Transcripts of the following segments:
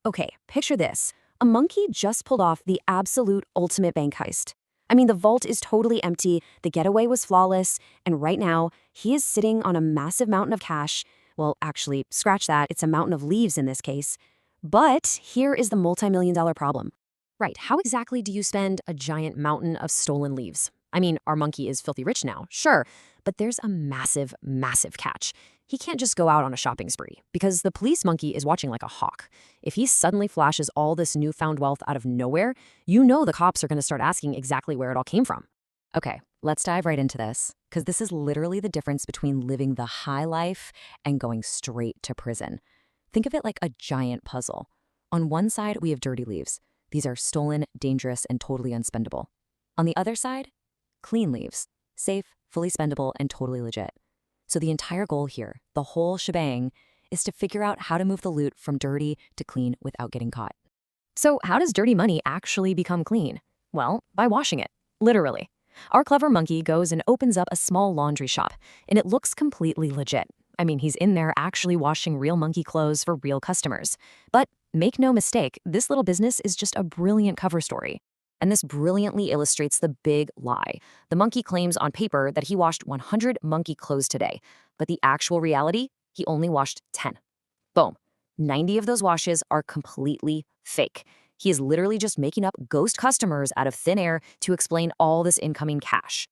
Okay, picture this. A monkey just pulled off the absolute ultimate bank heist. I mean, the vault is totally empty, the getaway was flawless, and right now, he is sitting on a massive mountain of cash. Well, actually, scratch that, it's a mountain of leaves in this case. But here is the multi-million-dollar problem. Right, how exactly do you spend a giant mountain of stolen leaves? I mean, our monkey is filthy rich now, sure, but there's a massive, massive catch. He can't just go out on a shopping spree, because the police monkey is watching like a hawk. If he suddenly flashes all this newfound wealth out of nowhere, you know the cops are going to start asking exactly where it all came from. Okay, let's dive right into this, because this is literally the difference between living the high life and going straight to prison. Think of it like a giant puzzle. On one side, we have dirty leaves. These are stolen, dangerous, and totally unspendable. On the other side, clean leaves, safe, fully spendable, and totally legit. So the entire goal here, the whole shebang, is to figure out how to move the loot from dirty to clean without getting caught. So how does dirty money actually become clean? Well, by washing it, literally. Our clever monkey goes and opens up a small laundry shop, and it looks completely legit. I mean, he's in there actually washing real monkey clothes for real customers. But make no mistake, this little business is just a brilliant cover story. And this brilliantly illustrates the big lie. The monkey claims on paper that he washed 100 monkey clothes today, but the actual reality, he only washed 10. Boom. 90 of those washes are completely fake. He is literally just making up ghost customers out of thin air to explain all this incoming cash.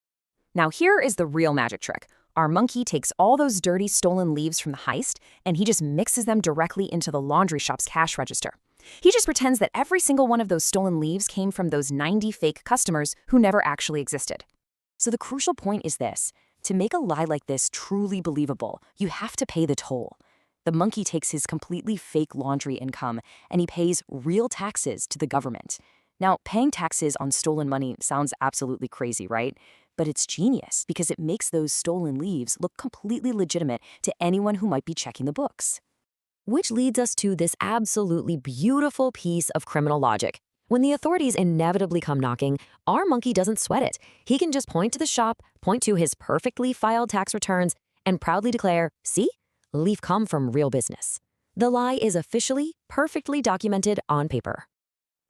Now here is the real magic trick. Our monkey takes all those dirty stolen leaves from the heist, and he just mixes them directly into the laundry shop's cash register. He just pretends that every single one of those stolen leaves came from those 90 fake customers who never actually existed. So the crucial point is this. To make a lie like this truly believable, you have to pay the toll. The monkey takes his completely fake laundry income, and he pays real taxes to the government. Now, paying taxes on stolen money sounds absolutely crazy, right? But it's genius because it makes those stolen leaves look completely legitimate to anyone who might be checking the books. Which leads us to this absolutely beautiful piece of criminal logic. When the authorities inevitably come knocking, our monkey doesn't sweat it. He can just point to the shop, point to his perfectly filed tax returns, and proudly declare, see, leaf come from real business. The lie is officially, perfectly documented on paper.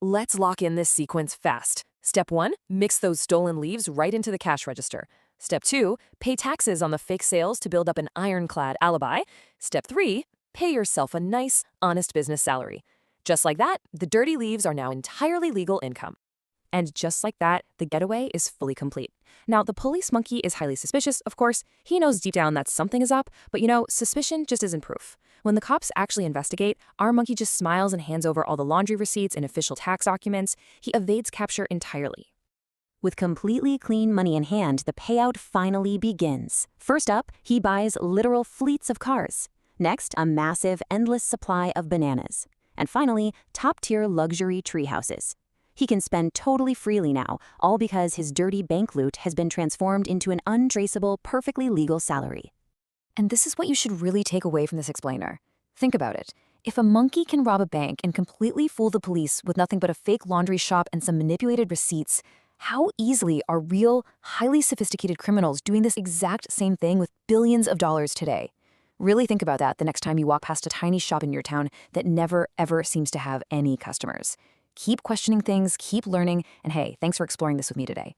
Let's lock in this sequence fast. Step 1, mix those stolen leaves right into the cash register. Step 2, pay taxes on the fake sales to build up an ironclad alibi. Step 3, pay yourself a nice, honest business salary. Just like that, the dirty leaves are now entirely legal income. And just like that, the getaway is fully complete. Now, the police monkey is highly suspicious, of course. He knows deep down that something is up, but suspicion just isn't proof. When the cops actually investigate, our monkey just smiles and hands over all the laundry receipts and official tax documents. He evades capture entirely. With completely clean money in hand, the payout finally begins. First up, he buys literal fleets of cars. Next, a massive, endless supply of bananas. And finally, top-tier luxury tree houses. He can spend totally freely now, all because his dirty bank loot has been transformed into an untraceable, perfectly legal salary. And this is what you should really take away from this explainer. Think about it. If a monkey can rob a bank and completely fool the police with nothing but a fake laundry shop and some manipulated receipts, how easily are real, highly sophisticated criminals doing this exact same thing with billions of dollars today? Really think about that the next time you walk past a tiny shop in your town that never, ever seems to have any customers. Keep questioning things, keep learning, and hey, thanks for exploring this with me today.